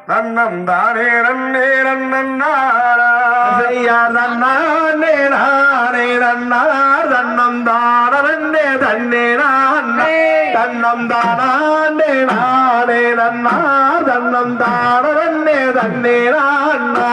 நன்னம் தானே நன்னே நன்னாரையா நன்னானே நானே நன்னார் தன்னம் தானே தன்னே நானே தன்னம் தானே நானே நன்னார் தன்னம் தானே தன்னே நானா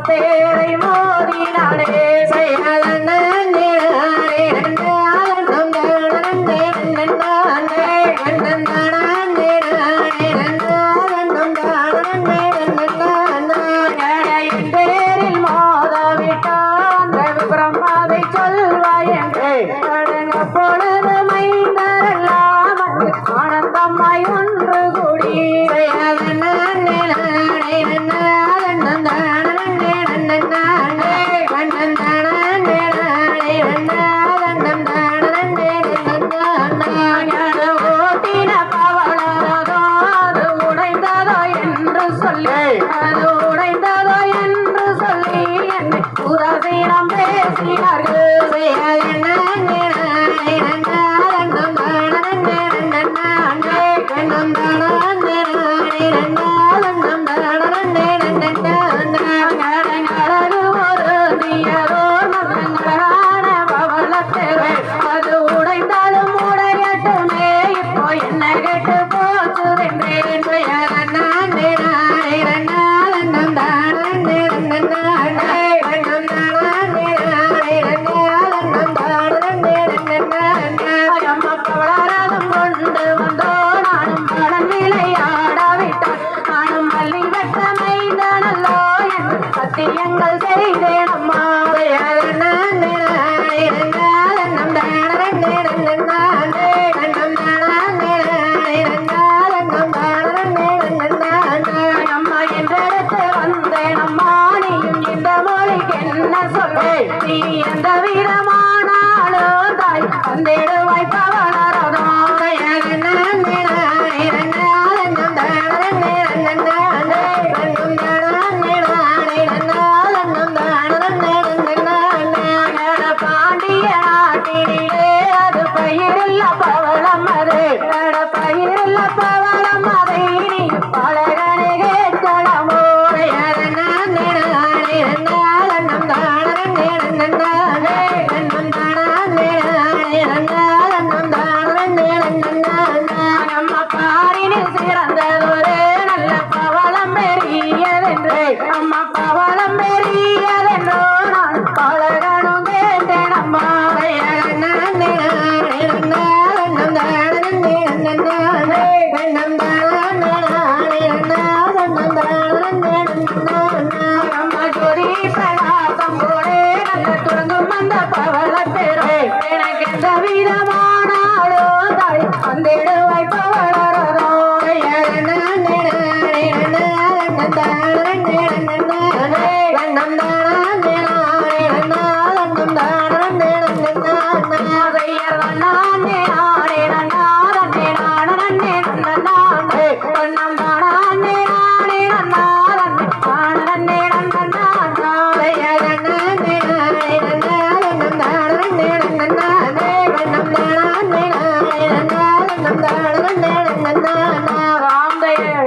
பேரை மோதினானே பேரில் மோதவிட்டான் பிரம்மாவை சொல்வாயங்கே பொழுது மைந்தரெல்லாம் ஆனந்தமாய் ஒன்று கூடி ஓட்டின பவளரதோ அது உடைந்ததோ என்று சொல்லி அது உடைந்ததோ என்று சொல்லி என்னை உதாசீனம் பேசினார்கள் அது உடைந்தாலும் உடையட்டுமே இப்போ என்ன கேட்டு போச்சுதென்றேன் கொண்டு வந்தோ நானும் பலன் விளையாடாவிட்டான் நானும் மல்லி வெட்டமைந்தனல்லோ என்று சத்தியங்கள் செய்தேன் அம்மா நீ எந்த விதமானாலும் தாய் வந்திடுவாய் பவளரதோ பாண்டிய நாட்டினிலே அது பயிரில்ல பவளம் அது பயிரில்ல பவளம் அதை நீ பழகனை கேட்கலாமோ பாரினில் சிறந்ததொரு நல்ல பவளம் பெரியதென்று அம்மா பவளம் பெரியதென்றோ நான் பழகணும் கேட்டேன் அம்மா ஜோதி பிரகாசம் போலே நல்ல துறங்கும் அந்த பவள பெரு எனக்கு எந்த விதமானாலோ தாய் வந்திடுவாய் பவளரதோ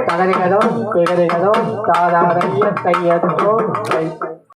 கதறிகதோ திகறிகதோ தாதாரைய கையதோ